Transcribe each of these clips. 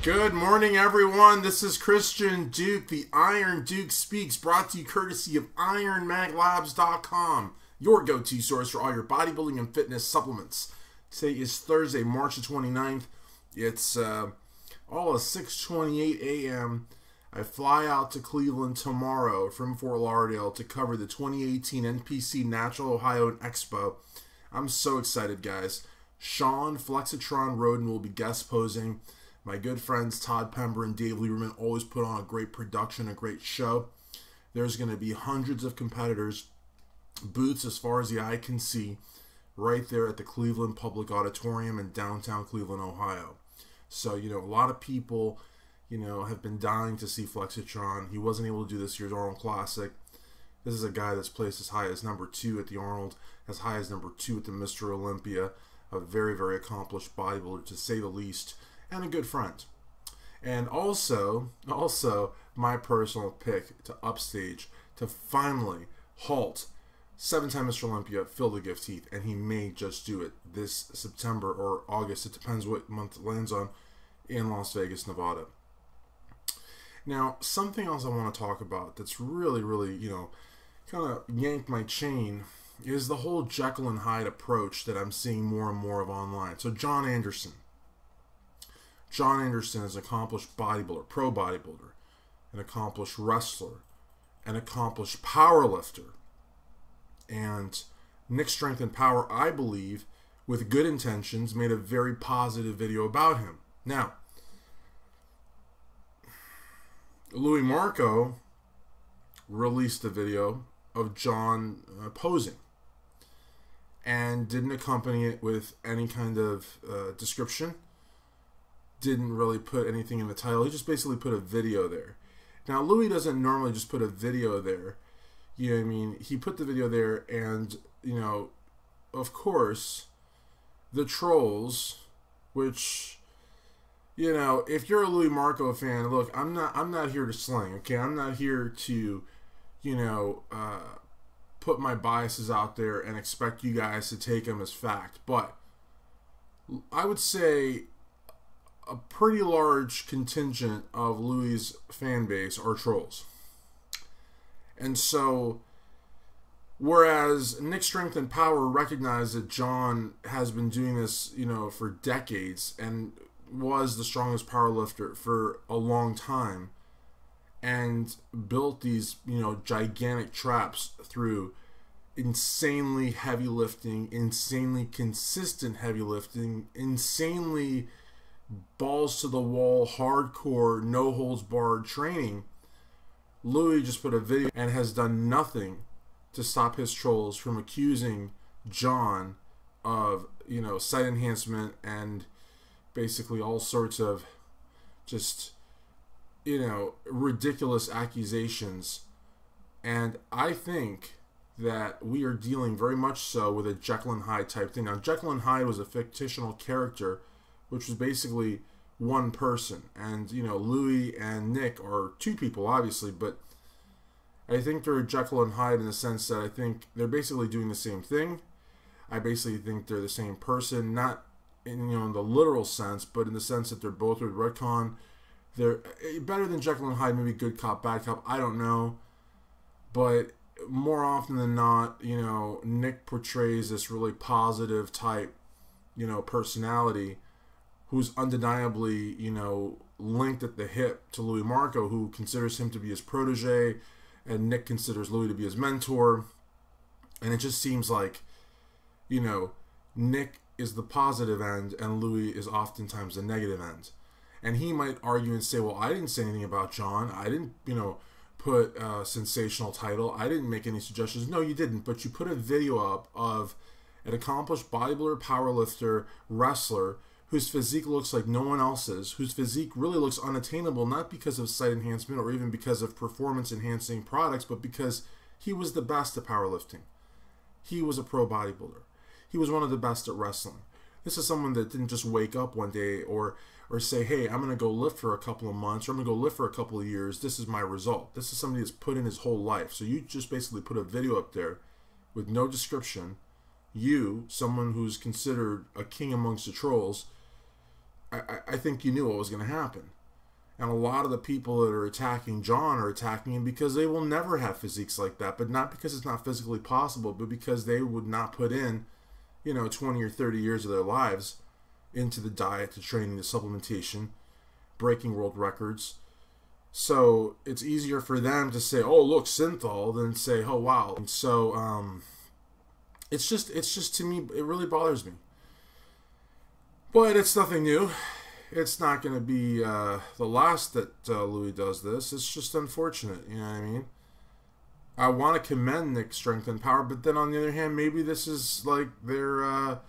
Good morning, everyone. This is Christian Duke, the Iron Duke Speaks, brought to you courtesy of IronMagLabs.com, your go-to source for all your bodybuilding and fitness supplements. Today is Thursday, March the 29th. It's all of 6:28 a.m. I fly out to Cleveland tomorrow from Fort Lauderdale to cover the 2018 NPC Natural Ohio Expo. I'm so excited, guys. Sean Flexitron Roden will be guest posing. My good friends Todd Pember and Dave Lieberman always put on a great production, a great show. There's going to be hundreds of competitors, booths as far as the eye can see, right there at the Cleveland Public Auditorium in downtown Cleveland, Ohio. So, a lot of people, have been dying to see Flexitron. He wasn't able to do this year's Arnold Classic. This is a guy that's placed as high as #2 at the Arnold, as high as #2 at the Mr. Olympia. A very, very accomplished bodybuilder, to say the least, and a good friend. And also my personal pick to upstage to finally halt 7-time Mr. Olympia, Phil the Gift Heath, and he may just do it this September or August. It depends what month it lands on, in Las Vegas, Nevada. Now, something else I want to talk about that's really, kind of yanked my chain is the whole Jekyll and Hyde approach that I'm seeing more and more of online. So JON Andersen. JON Andersen is an accomplished bodybuilder, pro bodybuilder, an accomplished wrestler, an accomplished power lifter. And Nick Strength and Power, I believe, with good intentions, made a very positive video about him. Now, Louis Marco released a video of John posing and didn't accompany it with any kind of description. Didn't really put anything in the title. He just basically put a video there. Now, Louis doesn't normally just put a video there. You know what I mean? He put the video there, and, of course, the trolls, which, if you're a Louis Marco fan, look, I'm not here to slang, okay? I'm not here to, put my biases out there and expect you guys to take them as fact. But I would say a pretty large contingent of Louis' fan base are trolls. And so, whereas Nick Strength and Power recognized that John has been doing this, for decades and was the strongest power lifter for a long time and built these, gigantic traps through insanely heavy lifting, insanely consistent heavy lifting, insanely balls to the wall, hardcore, no holds barred training. Louis just put a video and has done nothing to stop his trolls from accusing John of, sight enhancement and basically all sorts of just, ridiculous accusations. And I think that we are dealing very much so with a Jekyll and Hyde type thing. Now, Jekyll and Hyde was a fictional character, which was basically one person. And, Louis and Nick are two people, obviously, but I think they're Jekyll and Hyde in the sense that I think they're basically doing the same thing. I basically think they're the same person, not in, the literal sense, but in the sense that they're both with retcon. They're better than Jekyll and Hyde, maybe good cop, bad cop, I don't know. But more often than not, Nick portrays this really positive type, personality who's undeniably, linked at the hip to Louis Marco, who considers him to be his protege, and Nick considers Louis to be his mentor. And it just seems like, Nick is the positive end and Louis is oftentimes the negative end. And he might argue and say, well, I didn't say anything about John. I didn't, put a sensational title. I didn't make any suggestions. No, you didn't. But you put a video up of an accomplished bodybuilder, powerlifter, wrestler, whose physique looks like no one else's, whose physique really looks unattainable, not because of sight enhancement or even because of performance-enhancing products, but because he was the best at powerlifting. He was a pro bodybuilder. He was one of the best at wrestling. This is someone that didn't just wake up one day or say, hey, I'm going to go lift for a couple of months, or I'm going to go lift for a couple of years. This is my result. This is somebody that's put in his whole life. So you just basically put a video up there with no description. You, someone who's considered a king amongst the trolls, I think you knew what was going to happen. And a lot of the people that are attacking John are attacking him because they will never have physiques like that, but not because it's not physically possible, but because they would not put in, 20 or 30 years of their lives into the diet, the training, the supplementation, breaking world records. So it's easier for them to say, "Oh, look, synthol," than say, "Oh, wow." And so it's just to me, it really bothers me. But it's nothing new. It's not going to be the last that Louis does this. It's just unfortunate, you know what I mean? I want to commend Nick's strength and power, but then on the other hand, maybe this is like their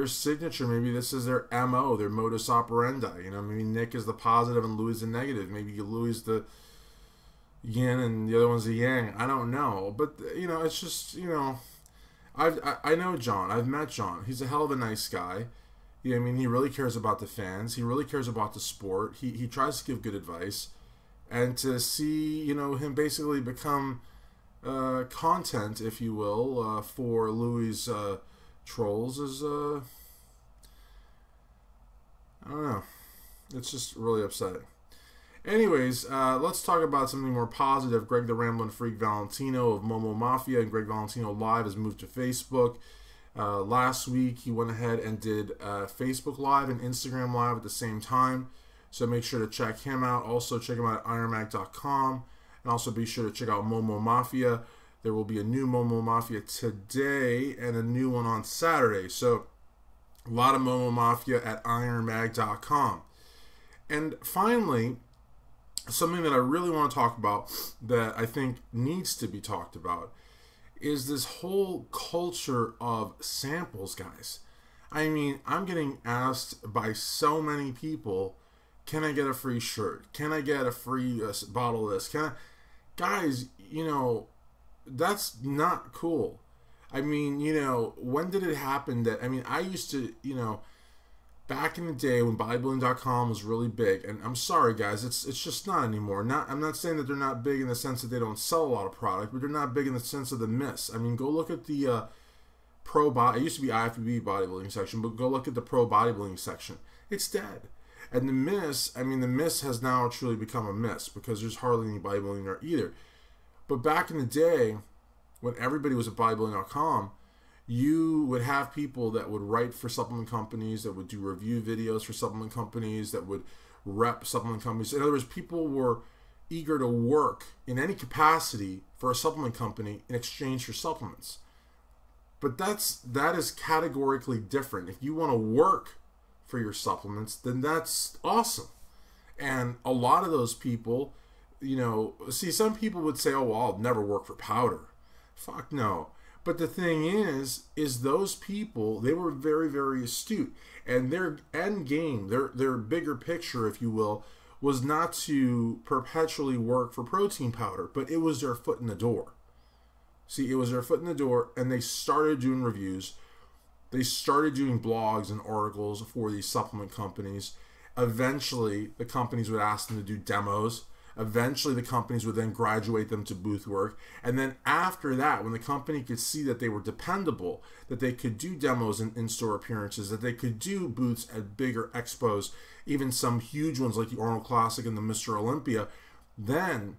signature. Maybe this is their MO, their modus operandi. Maybe Nick is the positive and Louis is the negative. Maybe Louis is the yin and the other one's the yang. I don't know, but it's just I know John. I've met John. He's a hell of a nice guy. He really cares about the fans. He really cares about the sport. He tries to give good advice, and to see him basically become content, if you will, for Louis' trolls is I don't know. It's just really upsetting. Anyways, let's talk about something more positive. Greg the Ramblin' Freak Valentino of Momo Mafia and Greg Valentino Live has moved to Facebook. Last week, he went ahead and did Facebook Live and Instagram Live at the same time. So make sure to check him out. Also, check him out at IronMag.com. And also be sure to check out Momo Mafia. There will be a new Momo Mafia today and a new one on Saturday. So a lot of Momo Mafia at IronMag.com. And finally, something that I really want to talk about that I think needs to be talked about is this whole culture of samples, guys. I'm getting asked by so many people, can I get a free shirt? Can I get a free bottle of this? Guys, that's not cool. When did it happen that, I used to, back in the day when bodybuilding.com was really big, and I'm sorry guys, it's just not anymore. I'm not saying that they're not big in the sense that they don't sell a lot of product, but they're not big in the sense of the miss. Go look at the it used to be IFBB bodybuilding section, but go look at the pro bodybuilding section. It's dead. And the miss, the miss has now truly become a miss because there's hardly any bodybuilding there either. But back in the day, when everybody was at bodybuilding.com, you would have people that would write for supplement companies, that would do review videos for supplement companies, that would rep supplement companies. In other words, people were eager to work in any capacity for a supplement company in exchange for supplements. But that is categorically different. If you want to work for your supplements, then that's awesome. And a lot of those people, see, some people would say, "Oh, well, I'll never work for powder." Fuck no. But the thing is those people, they were very, very astute. And their end game, their bigger picture, if you will, was not to perpetually work for protein powder, but it was their foot in the door. See, it was their foot in the door, and they started doing reviews. They started doing blogs and articles for these supplement companies. Eventually, the companies would ask them to do demos. Eventually, the companies would then graduate them to booth work. And then after that, when the company could see that they were dependable, that they could do demos and in-store appearances, that they could do booths at bigger expos, even some huge ones like the Arnold Classic and the Mr. Olympia, then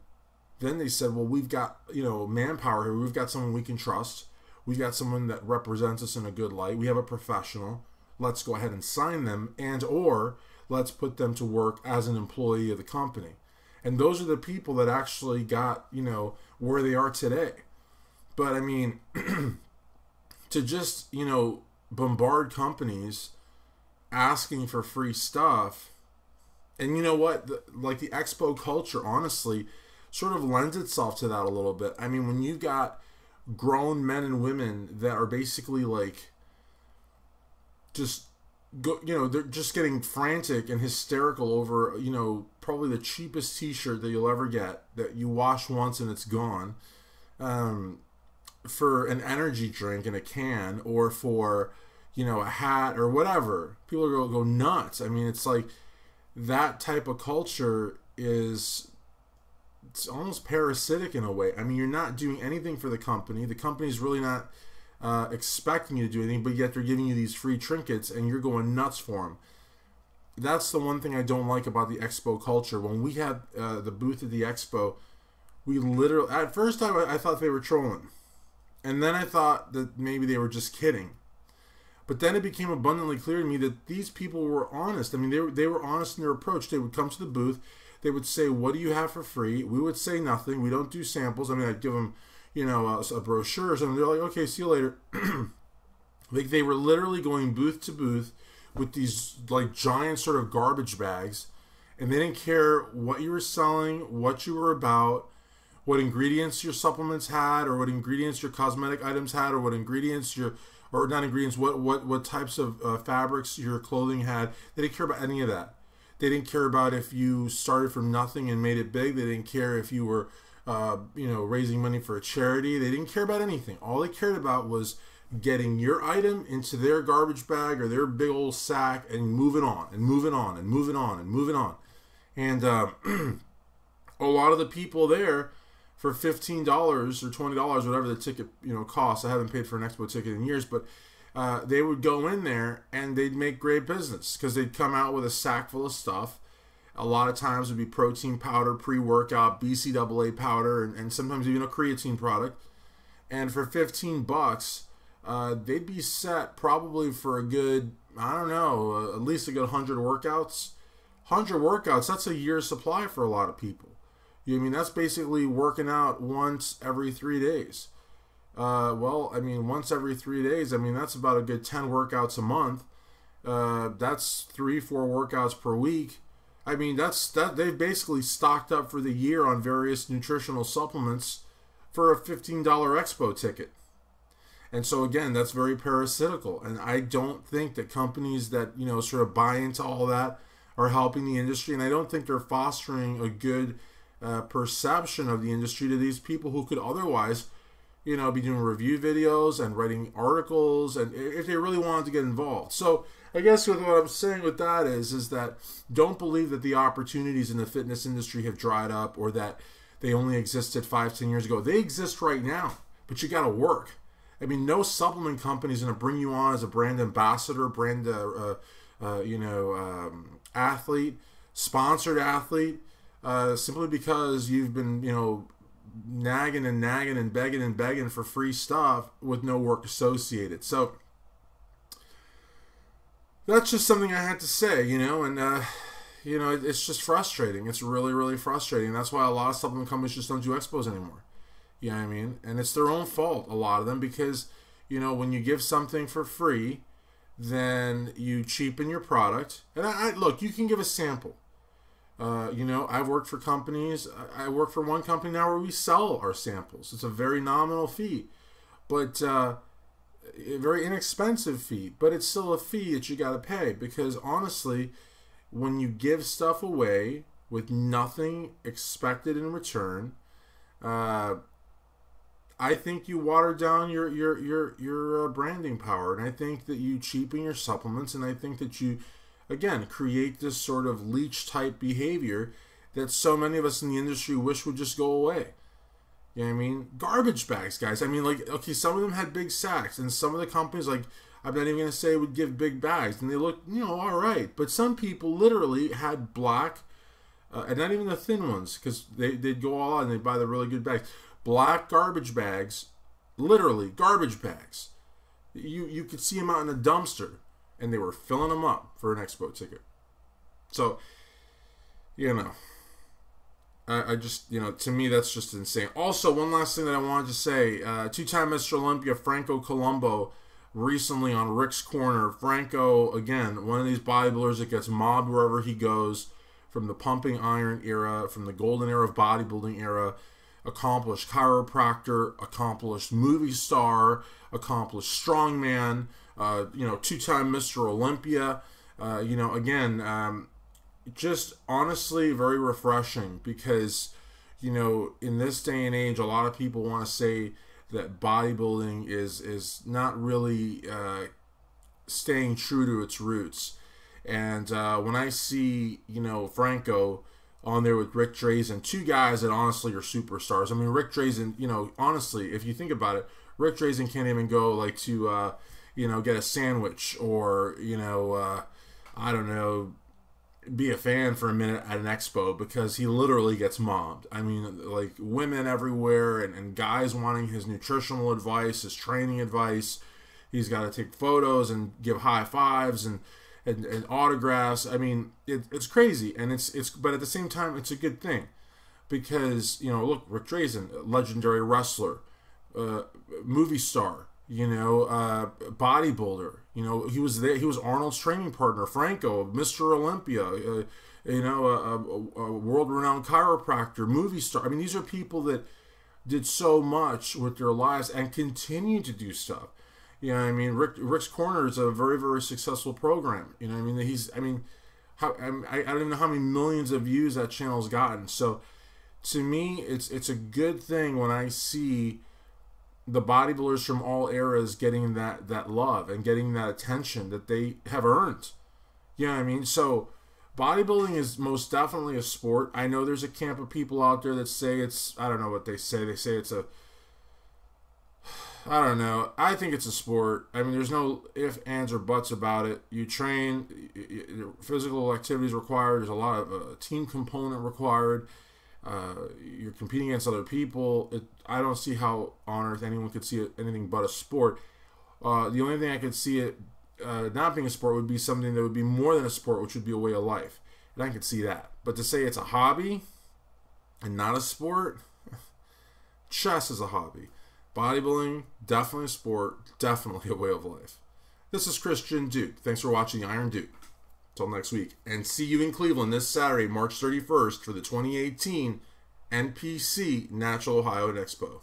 they said, well, we've got, manpower here. We've got someone we can trust. We've got someone that represents us in a good light. We have a professional. Let's go ahead and sign them, and or let's put them to work as an employee of the company. And those are the people that actually got, where they are today. But to just, bombard companies asking for free stuff, and you know what, the expo culture, honestly, sort of lends itself to that a little bit. When you got grown men and women that are basically they're just getting frantic and hysterical over, probably the cheapest t-shirt that you'll ever get, that you wash once and it's gone, for an energy drink in a can, or for, a hat or whatever. People go nuts. It's like that type of culture it's almost parasitic in a way. You're not doing anything for the company. The company's really not expecting you to do anything, but yet they're giving you these free trinkets and you're going nuts for them. that's the one thing I don't like about the expo culture. When we had the booth at the expo, we literally, at first I thought they were trolling. And then I thought that maybe they were just kidding. But then it became abundantly clear to me that these people were honest. I mean, they were honest in their approach. They would come to the booth. They would say, what do you have for free? We would say nothing. We don't do samples. I mean, I'd give them, you know, a brochure or something. They're like, okay, see you later. Like, they were literally going booth to booth with these, like, giant sort of garbage bags. And they didn't care what you were selling, what you were about, what ingredients your supplements had, or what ingredients your cosmetic items had, or what ingredients your, or not ingredients, what types of fabrics your clothing had. They didn't care about any of that. They didn't care about if you started from nothing and made it big. They didn't care if you were, you know, raising money for a charity. They didn't care about anything. All they cared about was getting your item into their garbage bag or their big old sack and moving on and moving on and moving on and moving on. And a lot of the people there, for $15 or $20, whatever the ticket, you know, costs. I haven't paid for an expo ticket in years, but they would go in there and they'd make great business because they'd come out with a sack full of stuff. A lot of times it would be protein powder, pre-workout, BCAA powder, and sometimes even a creatine product. And for $15, they'd be set probably for a good, I don't know, at least a good 100 workouts. 100 workouts, that's a year's supply for a lot of people. I mean, that's basically working out once every 3 days. Well, I mean, once every 3 days, I mean, that's about a good 10 workouts a month. That's 3-4 workouts per week. I mean, they've basically stocked up for the year on various nutritional supplements for a $15 expo ticket. And so, again, that's very parasitical. And I don't think that companies that, you know, sort of buy into all that are helping the industry. And I don't think they're fostering a good perception of the industry to these people who could otherwise, you know, be doing review videos and writing articles, and if they really wanted to get involved. So I guess what I'm saying with that is that don't believe that the opportunities in the fitness industry have dried up or that they only existed 5-10 years ago. They exist right now, but you got to work. I mean, no supplement company is going to bring you on as a brand ambassador, brand athlete, sponsored athlete, simply because you've been, you know, nagging and begging for free stuff with no work associated. So that's just something I had to say, you know, and you know, it's just frustrating. It's really, really frustrating. That's why a lot of supplement companies just don't do expos anymore. You know what I mean? And it's their own fault, a lot of them, because, you know, when you give something for free, then you cheapen your product. And look, you can give a sample. You know, I've worked for companies. I work for one company now where we sell our samples. It's a very nominal fee, but a very inexpensive fee. But it's still a fee that you got to pay, because honestly, when you give stuff away with nothing expected in return, I think you water down your branding power, and I think that you cheapen your supplements, and I think that you, again, create this sort of leech type behavior that so many of us in the industry wish would just go away. You know what I mean? Garbage bags, guys. I mean, like, okay, some of them had big sacks, and some of the companies, like, I'm not even going to say would give big bags, and they look, you know, all right. But some people literally had black, and not even the thin ones, because they'd go all out and they'd buy the really good bags. Black garbage bags, literally garbage bags. You could see them out in a dumpster, and they were filling them up for an expo ticket. So, you know, I just, you know, to me, that's just insane. Also, one last thing that I wanted to say, two-time Mr. Olympia Franco Colombo recently on Rick's Corner. Franco, again, one of these bodybuilders that gets mobbed wherever he goes, from the pumping iron era, from the golden era of bodybuilding era, accomplished chiropractor, accomplished movie star, accomplished strongman, you know, two-time Mr. Olympia. You know, again, just honestly very refreshing, because, you know, in this day and age, a lot of people want to say that bodybuilding is not really staying true to its roots. And when I see, you know, Franco on there with Rick Drazen, two guys that honestly are superstars. I mean, Rick Drazen, you know, honestly, if you think about it, Rick Drazen can't even go, like, to, you know, get a sandwich, or, you know, I don't know, be a fan for a minute at an expo because he literally gets mobbed. I mean, like women everywhere and guys wanting his nutritional advice, his training advice. He's got to take photos and give high fives and autographs. I mean, it's crazy, and but at the same time, it's a good thing because, you know, look, Rick Drazen, legendary wrestler, movie star, you know, bodybuilder. You know, he was there. He was Arnold's training partner, Franco, Mr. Olympia. You know, a world-renowned chiropractor, movie star. I mean, these are people that did so much with their lives and continue to do stuff. You know what I mean? Rick's Corner is a very, very successful program. You know what I mean? I don't even know how many millions of views that channel's gotten. So, to me, it's a good thing when I see the bodybuilders from all eras getting that love and getting that attention that they have earned. You know what I mean? So, bodybuilding is most definitely a sport. I know there's a camp of people out there that say it's, I don't know what they say. They say it's a, I don't know. I think it's a sport. I mean, there's no ifs, ands, or buts about it. You train, physical activities required. There's a lot of team component required. You're competing against other people. I don't see how on earth anyone could see it anything but a sport. The only thing I could see it not being a sport would be something that would be more than a sport, which would be a way of life. And I could see that. But to say it's a hobby and not a sport, chess is a hobby. Bodybuilding, definitely a sport, definitely a way of life. This is Christian Duke. Thanks for watching Iron Duke. Until next week. And see you in Cleveland this Saturday, March 31st for the 2018 NPC Natural Ohio Expo.